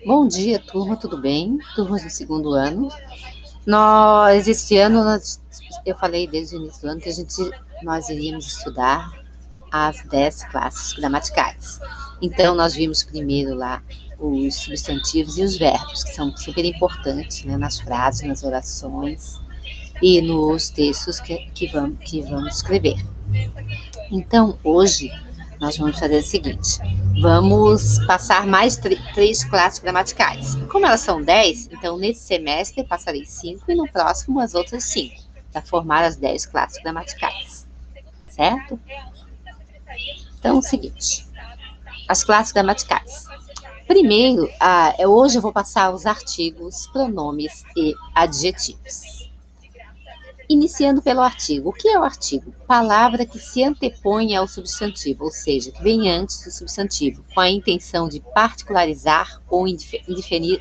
Bom dia, turma, tudo bem? Turmas do segundo ano. Esse ano, eu falei desde o início do ano que nós iríamos estudar as 10 classes gramaticais. Então, nós vimos primeiro lá os substantivos e os verbos, que são super importantes, né, nas frases, nas orações e nos textos que vamos escrever. Então, hoje, nós vamos fazer o seguinte: vamos passar mais três classes gramaticais. Como elas são 10, então nesse semestre eu passarei 5 e no próximo as outras 5, para formar as 10 classes gramaticais. Certo? Então, é o seguinte: as classes gramaticais. Primeiro, hoje eu vou passar os artigos, pronomes e adjetivos. Iniciando pelo artigo. O que é o artigo? Palavra que se antepõe ao substantivo, ou seja, que vem antes do substantivo, com a intenção de particularizar ou indefinir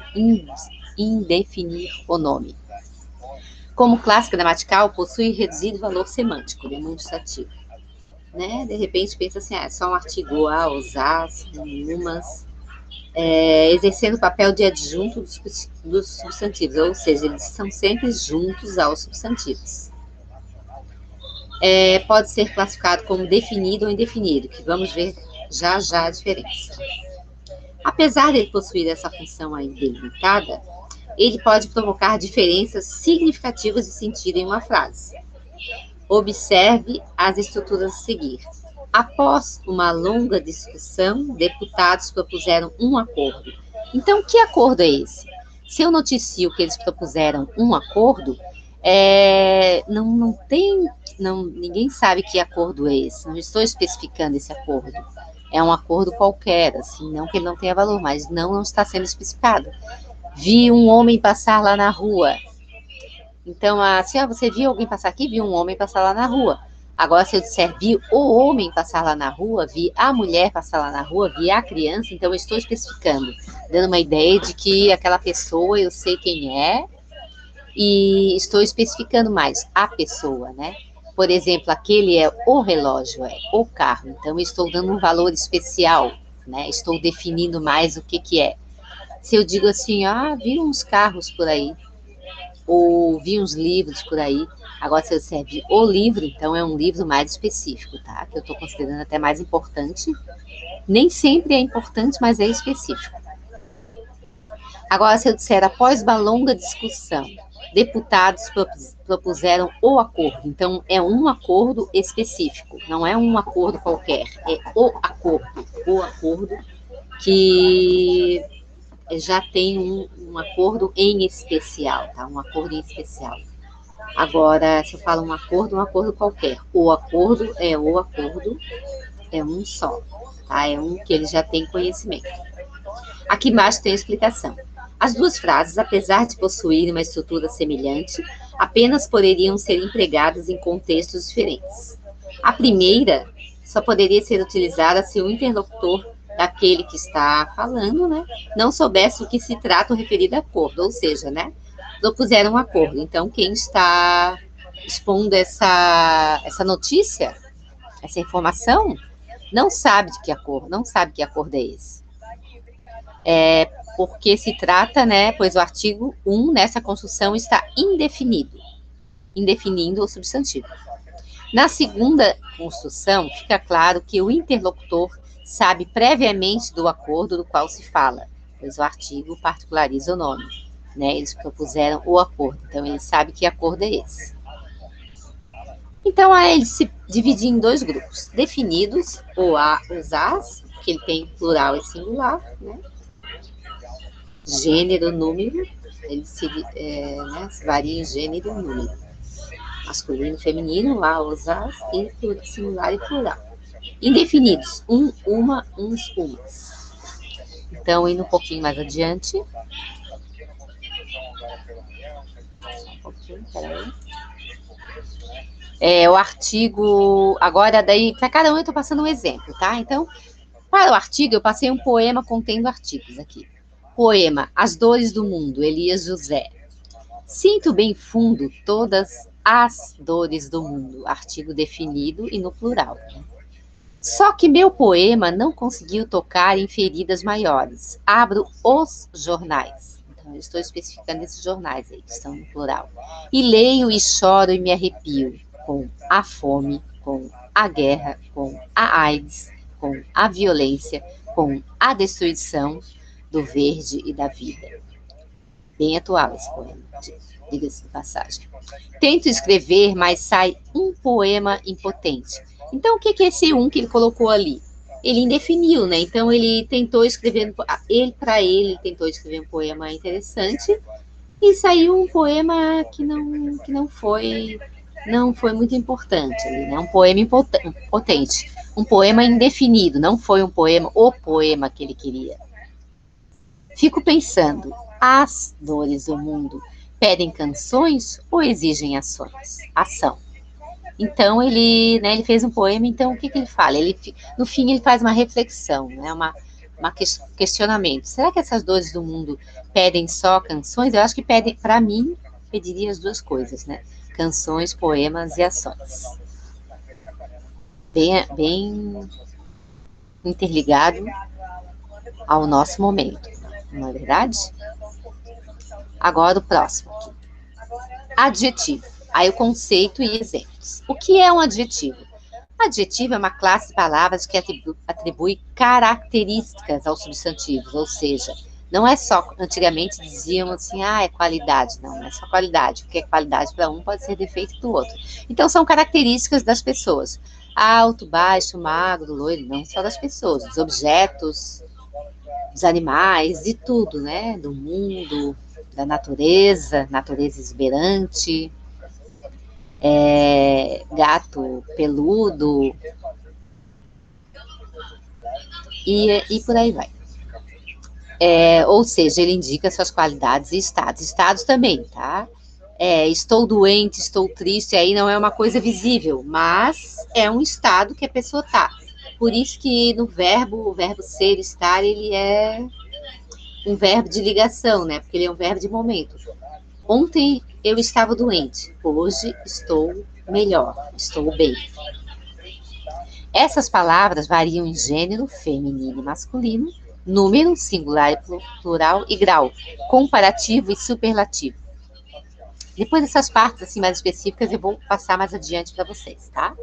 o nome. Como classe gramatical, possui reduzido valor semântico, demonstrativo. Né? De repente, pensa assim, é só um artigo a, os as, umas, exercendo o papel de adjunto dos substantivos, ou seja, eles são sempre juntos aos substantivos. Pode ser classificado como definido ou indefinido, que vamos ver já a diferença. Apesar de ele possuir essa função aí delimitada, ele pode provocar diferenças significativas de sentido em uma frase. Observe as estruturas a seguir. Após uma longa discussão, deputados propuseram um acordo. Então, que acordo é esse? Se eu noticio que eles propuseram um acordo, ninguém sabe que acordo é esse. Não estou especificando esse acordo. É um acordo qualquer, assim, não que ele não tenha valor, mas não está sendo especificado. Vi um homem passar lá na rua. Então, assim, você viu alguém passar aqui? Vi um homem passar lá na rua. Agora, se eu disser vi o homem passar lá na rua, vi a mulher passar lá na rua, vi a criança, então eu estou especificando, dando uma ideia de que aquela pessoa eu sei quem é e estou especificando mais a pessoa, né? Por exemplo, aquele é o relógio, é o carro. Então, eu estou dando um valor especial, né? Estou definindo mais o que é. Se eu digo assim, vi uns carros por aí, ou vi uns livros por aí. Agora, se eu serve o livro, então é um livro mais específico, tá? Que eu estou considerando até mais importante. Nem sempre é importante, mas é específico. Agora, se eu disser, após uma longa discussão, deputados propuseram o acordo. Então, é um acordo específico, não é um acordo qualquer, é o acordo que já tem um acordo em especial, tá? Um acordo em especial. Agora, se eu falo um acordo qualquer. O acordo, é um só, tá? É um que ele já tem conhecimento. Aqui embaixo tem a explicação. As duas frases, apesar de possuírem uma estrutura semelhante, apenas poderiam ser empregadas em contextos diferentes. A primeira só poderia ser utilizada se o interlocutor daquele que está falando, né, não soubesse o que se trata o referido acordo, ou seja, né, propuseram um acordo. Então, quem está expondo essa notícia, essa informação, não sabe de que acordo, não sabe que acordo é esse. Porque se trata, né, pois o artigo 1 nessa construção está indefinido, indefinindo o substantivo. Na segunda construção, fica claro que o interlocutor sabe previamente do acordo do qual se fala, pois o artigo particulariza o nome, né? Eles propuseram o acordo, então ele sabe que acordo é esse. Então, ele se divide em dois grupos, definidos, os as, que ele tem plural e singular, né? Gênero, número, ele se varia em gênero e número. Masculino, feminino, os as, e singular e plural. Indefinidos, uma, uns, umas. Então, indo um pouquinho mais adiante. O artigo, agora daí, para cada um eu estou passando um exemplo, tá? Então, para o artigo, eu passei um poema contendo artigos aqui. Poema, As Dores do Mundo, Elias José. Sinto bem fundo todas as dores do mundo, artigo definido e no plural. Né? Só que meu poema não conseguiu tocar em feridas maiores. Abro os jornais. Então, eu estou especificando esses jornais aí, que estão no plural. E leio e choro e me arrepio com a fome, com a guerra, com a AIDS, com a violência, com a destruição do verde e da vida. Bem atual esse poema, diga-se de passagem. Tento escrever, mas sai um poema impotente. Então, o que é esse um que ele colocou ali? Ele indefiniu, né? Então, ele tentou escrever, ele tentou escrever um poema interessante e saiu um poema que não foi muito importante, né? Um poema impotente, um poema indefinido, não foi um poema, o poema que ele queria. Fico pensando, as dores do mundo pedem canções ou exigem ações? Ação. Então ele fez um poema. Então o que ele fala? No fim ele faz uma reflexão, né? Uma questionamento. Será que essas dores do mundo pedem só canções? Eu acho que pedem, para mim, pediria as duas coisas, né? Canções, poemas e ações. Bem interligado ao nosso momento, não é verdade? Agora o próximo aqui. Adjetivo. Aí o conceito e exemplos. O que é um adjetivo? Adjetivo é uma classe de palavras que atribui características aos substantivos, ou seja, não é só, antigamente diziam assim, é qualidade. Não é só qualidade, porque qualidade para um pode ser defeito do outro. Então, são características das pessoas. Alto, baixo, magro, loiro, não só das pessoas, dos objetos, dos animais, de tudo, né? Do mundo, da natureza exuberante, gato peludo, e por aí vai. Ou seja, ele indica suas qualidades e estados. Estados também, tá? Estou doente, estou triste, aí não é uma coisa visível, mas é um estado que a pessoa tá. Por isso que no o verbo ser, estar, ele é um verbo de ligação, né? Porque ele é um verbo de momento. Ontem eu estava doente, hoje estou melhor, estou bem. Essas palavras variam em gênero, feminino e masculino, número, singular e plural e grau, comparativo e superlativo. Depois dessas partes assim mais específicas eu vou passar mais adiante para vocês, tá?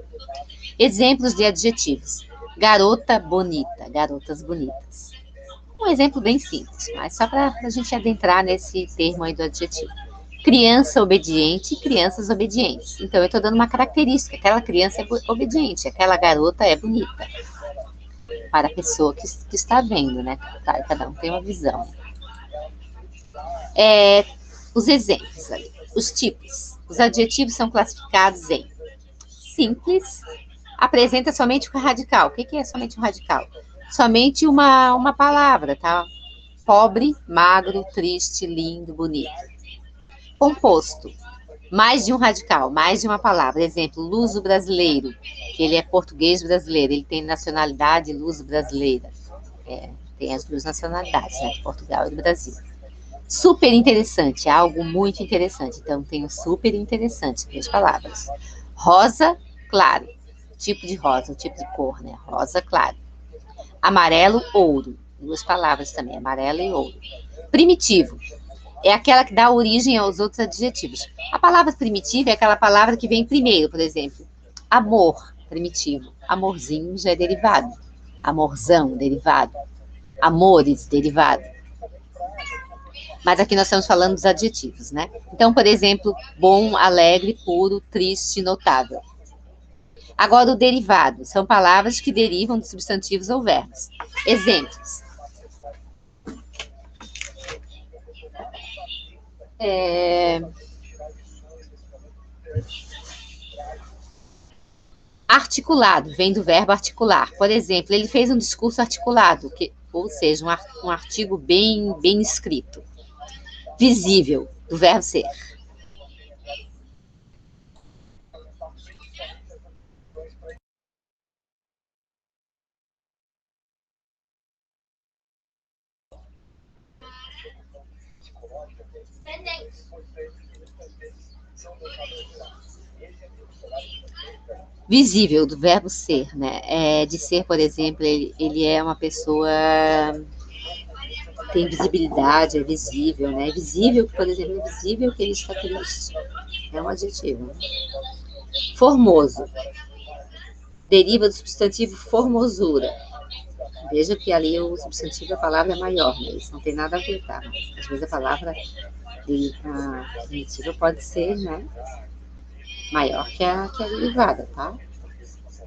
Exemplos de adjetivos. Garota bonita, garotas bonitas. Um exemplo bem simples, mas só para a gente adentrar nesse termo aí do adjetivo. Criança obediente e crianças obedientes. Então, eu estou dando uma característica. Aquela criança é obediente, aquela garota é bonita. Para a pessoa que está vendo, né? Claro, cada um tem uma visão. Os exemplos ali. Os tipos. Os adjetivos são classificados em simples, apresenta somente o radical. O que é somente o radical? Somente uma palavra, tá? Pobre, magro, triste, lindo, bonito. Composto. Mais de um radical, mais de uma palavra. Exemplo, luso brasileiro, que ele é português brasileiro, ele tem nacionalidade luso brasileira. Tem as duas nacionalidades, né, de Portugal e do Brasil. Super interessante, algo muito interessante. Então, tem o super interessante, duas palavras. Rosa, claro, tipo de rosa, o tipo de cor, né? Rosa, claro. Amarelo, ouro, duas palavras também, amarelo e ouro. Primitivo, é aquela que dá origem aos outros adjetivos. A palavra primitiva é aquela palavra que vem primeiro, por exemplo, amor, primitivo. Amorzinho já é derivado. Amorzão, derivado. Amores, derivado. Mas aqui nós estamos falando dos adjetivos, né? Então, por exemplo, bom, alegre, puro, triste, notável. Agora, o derivado são palavras que derivam de substantivos ou verbos. Exemplos. Articulado, vem do verbo articular. Por exemplo, ele fez um discurso articulado, ou seja, um artigo bem escrito. Visível, do verbo ser. Visível, do verbo ser, né? De ser, por exemplo, ele é uma pessoa, tem visibilidade, é visível, né? Visível, por exemplo, é visível que ele está triste. É um adjetivo. Formoso. Deriva do substantivo formosura. Veja que ali o substantivo, a palavra é maior, né? Isso não tem nada a ver, tá? Mas, às vezes a palavra definitiva pode ser, né, maior que a derivada, tá?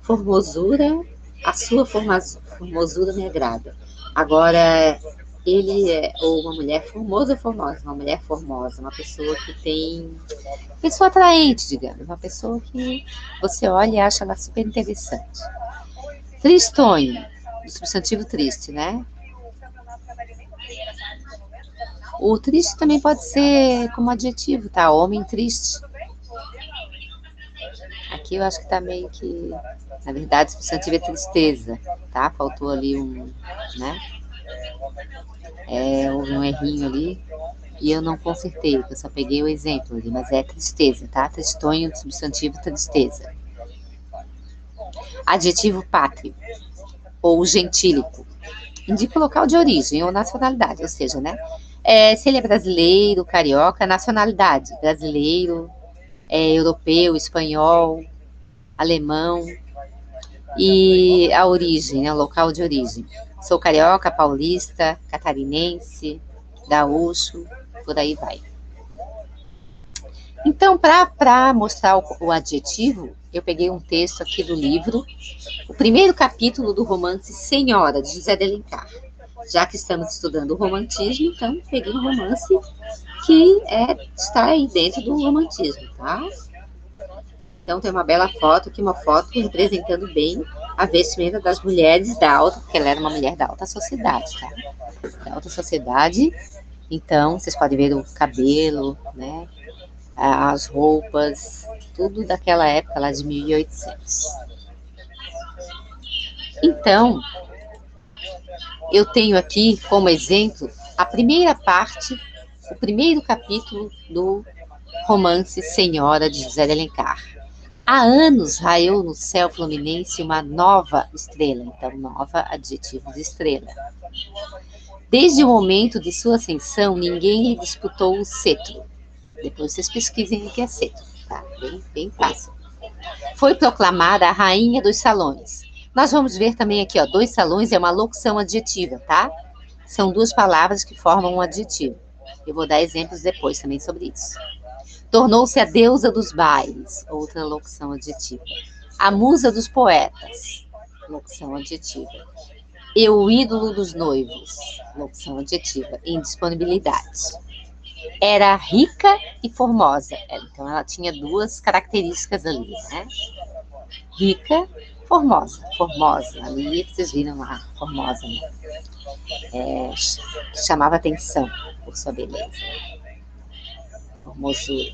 Formosura, a sua formosura me agrada. Agora, ele é ou uma mulher formosa ou formosa? Uma mulher formosa, uma pessoa que tem... pessoa atraente, digamos. Uma pessoa que você olha e acha ela super interessante. Tristonho, do substantivo triste, né? O triste também pode ser como adjetivo, tá? Homem triste. Aqui eu acho que tá meio que... na verdade, o substantivo é tristeza, tá? Faltou ali né? Houve um errinho ali e eu não consertei, eu só peguei o exemplo ali, mas é tristeza, tá? Tristonho, substantivo tristeza. Adjetivo pátrio ou gentílico. Indica o local de origem ou nacionalidade, ou seja, né? Se ele é brasileiro, carioca, nacionalidade, brasileiro, europeu, espanhol, alemão, e a origem, né? O local de origem. Sou carioca, paulista, catarinense, gaúcho, por aí vai. Então, para mostrar o adjetivo, eu peguei um texto aqui do livro, o primeiro capítulo do romance Senhora, de José de Alencar. Já que estamos estudando o romantismo, então peguei um romance que está aí dentro do romantismo, tá? Então tem uma bela foto aqui, uma foto representando bem a vestimenta das mulheres da alta, porque ela era uma mulher da alta sociedade, tá? Da alta sociedade. Então, vocês podem ver o cabelo, né? As roupas, tudo daquela época lá de 1800. Então, eu tenho aqui como exemplo a primeira parte, o primeiro capítulo do romance Senhora, de José de Alencar. Há anos raiou no céu fluminense uma nova estrela, então nova, adjetivo de estrela. Desde o momento de sua ascensão, ninguém lhe disputou o cetro. Depois vocês pesquisem o que é cetro, tá? Bem fácil. Foi proclamada a rainha dos salões. Nós vamos ver também aqui, ó, dois salões é uma locução adjetiva, tá? São duas palavras que formam um adjetivo. Eu vou dar exemplos depois também sobre isso. Tornou-se a deusa dos bailes, outra locução adjetiva. A musa dos poetas, locução adjetiva. E o ídolo dos noivos, locução adjetiva. Indisponibilidade. Era rica e formosa. Então, ela tinha duas características ali, né? Rica, formosa. Formosa, ali vocês viram lá, formosa, né? Chamava atenção por sua beleza. Formosura.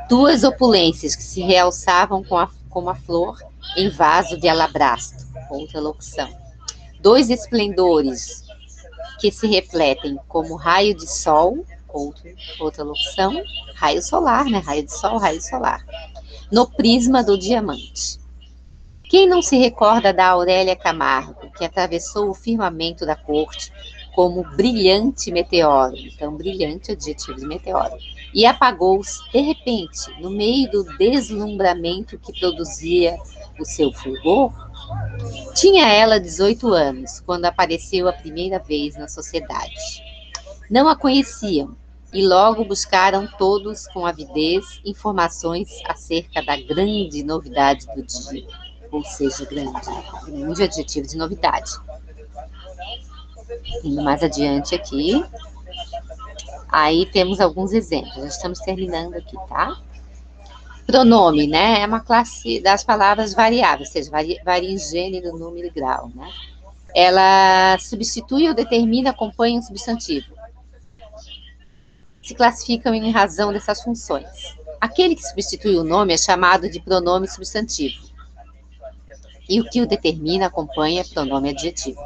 Duas opulências que se realçavam como a flor em vaso de alabastro, outra locução. Dois esplendores que se refletem como raio de sol, outra locução. Raio solar, né? Raio de sol, raio solar. No prisma do diamante. Quem não se recorda da Aurélia Camargo, que atravessou o firmamento da corte como brilhante meteoro, então brilhante adjetivo de meteoro, e apagou-se de repente, no meio do deslumbramento que produzia o seu fulgor? Tinha ela 18 anos, quando apareceu a primeira vez na sociedade. Não a conheciam, e logo buscaram todos com avidez informações acerca da grande novidade do dia, ou seja, grande adjetivo de novidade. Indo mais adiante aqui, aí temos alguns exemplos, já estamos terminando aqui, tá? Pronome, né, é uma classe das palavras variáveis, ou seja, varia em gênero, número e grau, né? Ela substitui ou determina, acompanha um substantivo. Se classificam em razão dessas funções. Aquele que substitui o nome é chamado de pronome substantivo. E o que o determina, acompanha, é pronome adjetivo.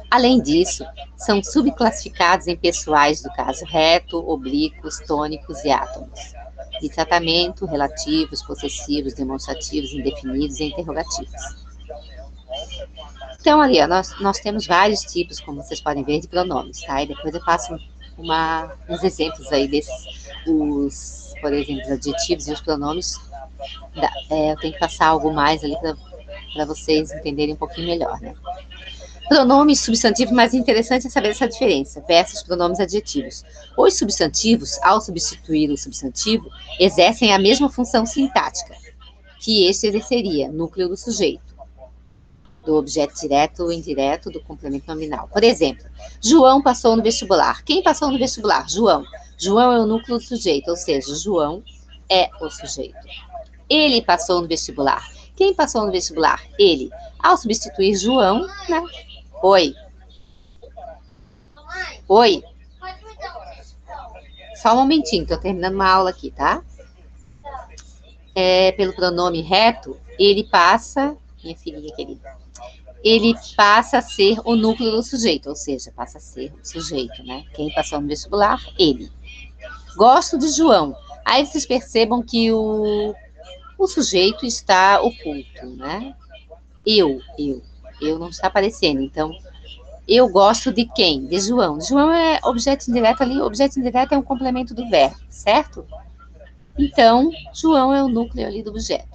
Além disso, são subclassificados em pessoais do caso reto, oblíquos, tônicos e átomos. E tratamento, relativos, possessivos, demonstrativos, indefinidos e interrogativos. Então, ali, ó, nós temos vários tipos, como vocês podem ver, de pronomes, tá? E depois eu passo uns exemplos aí desses, por exemplo, os adjetivos e os pronomes. Eu tenho que passar algo mais ali para vocês entenderem um pouquinho melhor, né? Pronomes substantivos, mais interessante é saber essa diferença, versus pronomes adjetivos. Os substantivos, ao substituir o substantivo, exercem a mesma função sintática que este exerceria, núcleo do sujeito, do objeto direto ou indireto, do complemento nominal. Por exemplo, João passou no vestibular. Quem passou no vestibular? João. João é o núcleo do sujeito, ou seja, João é o sujeito. Ele passou no vestibular. Quem passou no vestibular? Ele. Ao substituir João, né? Oi. Oi. Só um momentinho, tô terminando uma aula aqui, tá? Pelo pronome reto, ele passa, minha filhinha querida, ele passa a ser o núcleo do sujeito, ou seja, passa a ser o sujeito, né? Quem passou no vestibular? Ele. Gosto de João. Aí vocês percebam que o sujeito está oculto, né? Eu não está aparecendo. Então, eu gosto de quem? De João. João é objeto indireto ali. Objeto indireto é um complemento do verbo, certo? Então, João é o núcleo ali do objeto.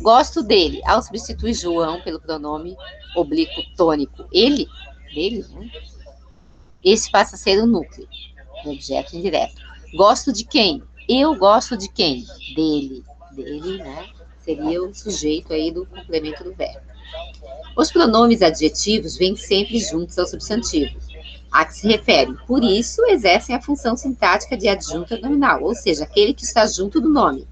Gosto dele. Ao substituir João pelo pronome oblíquo tônico, ele, dele, né? Esse passa a ser o núcleo do objeto indireto. Gosto de quem? Eu gosto de quem? Dele. Dele, né? Seria o sujeito aí do complemento do verbo. Os pronomes adjetivos vêm sempre juntos ao substantivo a que se referem. Por isso, exercem a função sintática de adjunta nominal, ou seja, aquele que está junto do nome.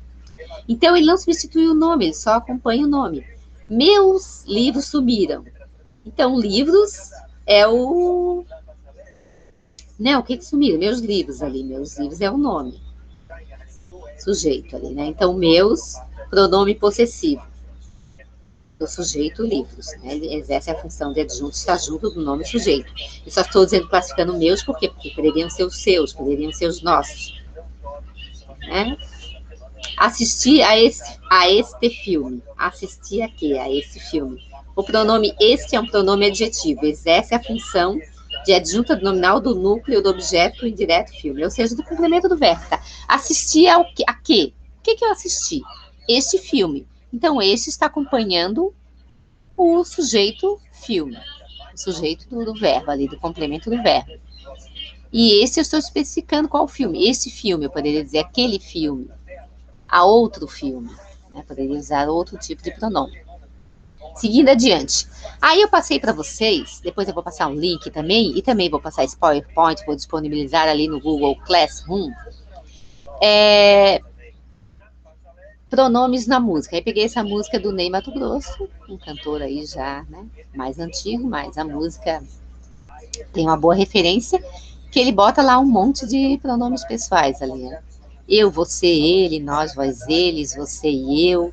Então, ele não substitui o nome, ele só acompanha o nome. Meus livros sumiram. Então, livros é o... Né, o que sumiram? Meus livros ali. Meus livros é o nome. Sujeito ali, né? Então, meus, pronome possessivo. Do sujeito, livros. Né? Ele exerce a função de adjunto, está junto do nome sujeito. Eu só estou dizendo, classificando meus, por quê? Porque poderiam ser os seus, poderiam ser os nossos. Né? Assistir a este filme. Assistir a quê? A esse filme. O pronome este é um pronome adjetivo. Exerce a função de adjunta nominal do núcleo do objeto indireto filme, ou seja, do complemento do verbo. Tá? Assistir a quê? O que eu assisti? Este filme. Então, este está acompanhando o sujeito filme, o sujeito do verbo ali, do complemento do verbo. E esse eu estou especificando qual filme. Esse filme, eu poderia dizer aquele filme, a outro filme. Né? Poderia usar outro tipo de pronome. Seguindo adiante. Aí eu passei para vocês, depois eu vou passar um link também, e também vou passar esse PowerPoint, vou disponibilizar ali no Google Classroom. Pronomes na música. Aí peguei essa música do Ney Matogrosso, um cantor aí já, né, mais antigo, mas a música tem uma boa referência, que ele bota lá um monte de pronomes pessoais ali, né? Eu, você, ele, nós, vós, eles, você e eu,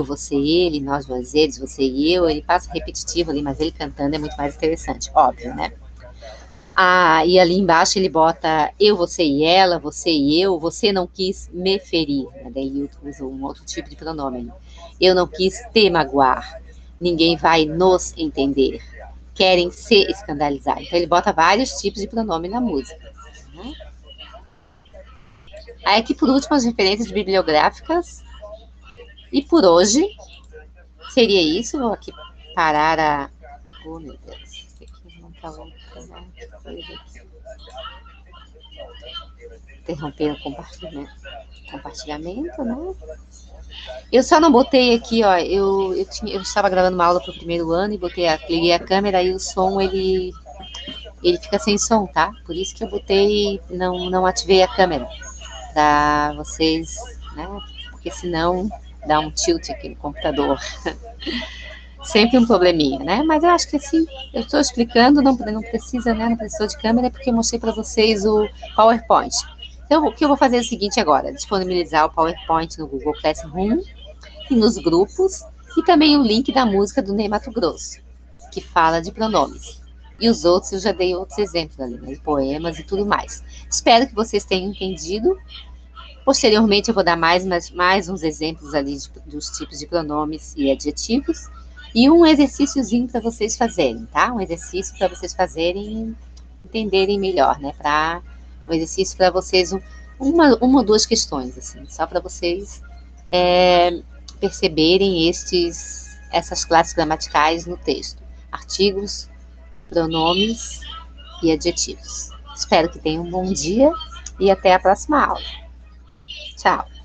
você, ele, nós, vós, eles, você e eu. Ele passa repetitivo ali, mas ele cantando é muito mais interessante, óbvio, né? E ali embaixo ele bota eu, você e ela, você e eu, você não quis me ferir. Né? Daí ele usa um outro tipo de pronome. Eu não quis te magoar. Ninguém vai nos entender. Querem se escandalizar. Então ele bota vários tipos de pronome na música. Né? Aí aqui por último as referências bibliográficas. E por hoje seria isso. Vou aqui parar a... Oh, meu Deus. Isso aqui não tá bom. Interromper o compartilhamento, né? Eu só não botei aqui, ó, eu estava gravando uma aula para o primeiro ano e liguei a câmera e o som, ele fica sem som, tá? Por isso que eu botei, não ativei a câmera, para vocês, né? Porque senão dá um tilt aqui no computador. Sempre um probleminha, né? Mas eu acho que assim, eu estou explicando, não precisa, né? Não precisou de câmera, porque eu mostrei para vocês o PowerPoint. Então, o que eu vou fazer é o seguinte agora, disponibilizar o PowerPoint no Google Classroom e nos grupos, e também o link da música do Ney Matogrosso, que fala de pronomes. E os outros, eu já dei outros exemplos ali, né? Poemas e tudo mais. Espero que vocês tenham entendido. Posteriormente, eu vou dar mais uns exemplos ali dos tipos de pronomes e adjetivos. E um exercíciozinho para vocês fazerem, tá? Um exercício para vocês fazerem, entenderem melhor, né? Um exercício para vocês, uma ou duas questões, assim, só para vocês perceberem essas classes gramaticais no texto. Artigos, pronomes e adjetivos. Espero que tenham um bom dia e até a próxima aula. Tchau!